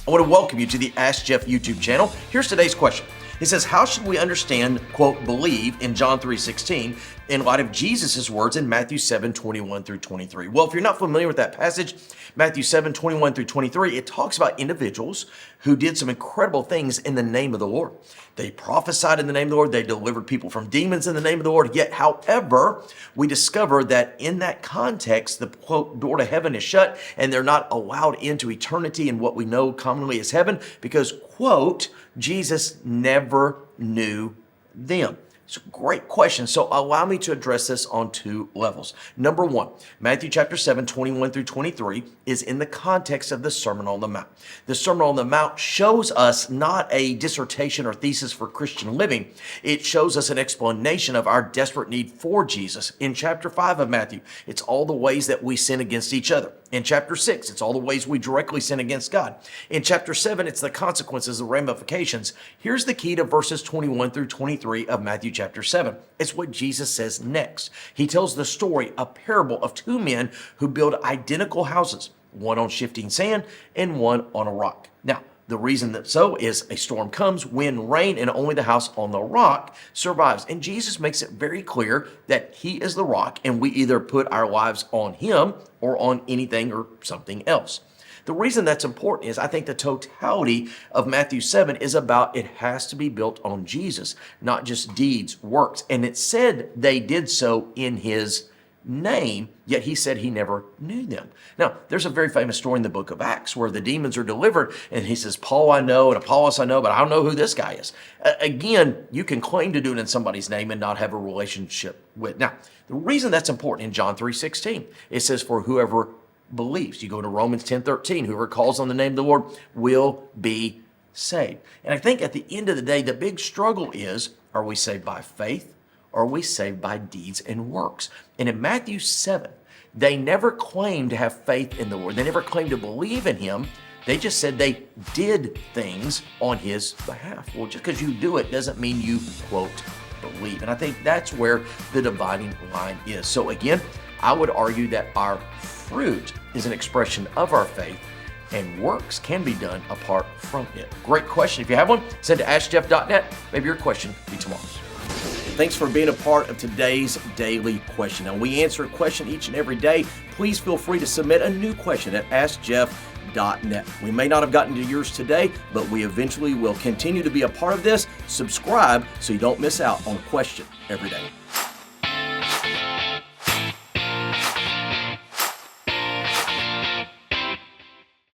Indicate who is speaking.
Speaker 1: I want to welcome you to the Ask Jeff YouTube channel. Here's today's question. It says, how should we understand, quote, believe in John 3:16 in light of Jesus' words in Matthew 7:21 through 23? Well, if you're not familiar with that passage, Matthew 7:21 through 23, it talks about individuals who did some incredible things in the name of the Lord. They prophesied in the name of the Lord. They delivered people from demons in the name of the Lord. Yet, however, we discover that in that context, the quote, door to heaven is shut and they're not allowed into eternity in what we know commonly as heaven because, quote, Jesus never knew them. It's a great question. So allow me to address this on two levels. Number one, Matthew chapter 7:21 through 23 is in the context of the Sermon on the Mount. The Sermon on the Mount shows us not a dissertation or thesis for Christian living. It shows us an explanation of our desperate need for Jesus. In chapter 5 of Matthew, it's all the ways that we sin against each other. In chapter 6, it's all the ways we directly sin against God. In chapter 7, it's the consequences, the ramifications. Here's the key to verses 21 through 23 of Matthew chapter 7. It's what Jesus says next. He tells the story, a parable of two men who build identical houses, one on shifting sand and one on a rock. Now, the reason that so is a storm comes, wind, rain, and only the house on the rock survives. And Jesus makes it very clear that he is the rock, and we either put our lives on him or on anything or something else. The reason that's important is I think the totality of Matthew 7 is about it has to be built on Jesus, not just deeds, works. And it said they did so in his name, yet he said he never knew them. Now, there's a very famous story in the book of Acts where the demons are delivered and he says, Paul I know and Apollos I know, but I don't know who this guy is. Again, you can claim to do it in somebody's name and not have a relationship with. Now, the reason that's important in John 3:16, it says for whoever believes. You go to Romans 10:13, whoever calls on the name of the Lord will be saved. And I think at the end of the day, the big struggle is, are we saved by faith? Or are we saved by deeds and works? And in Matthew 7, they never claimed to have faith in the Lord. They never claimed to believe in him. They just said they did things on his behalf. Well, just because you do it doesn't mean you, quote, believe. And I think that's where the dividing line is. So again, I would argue that our fruit is an expression of our faith and works can be done apart from it. Great question. If you have one, send to askjeff.net. Maybe your question will be tomorrow's. Thanks for being a part of today's daily question. Now, we answer a question each and every day. Please feel free to submit a new question at askjeff.net. We may not have gotten to yours today, but we eventually will continue to be a part of this. Subscribe so you don't miss out on a question every day.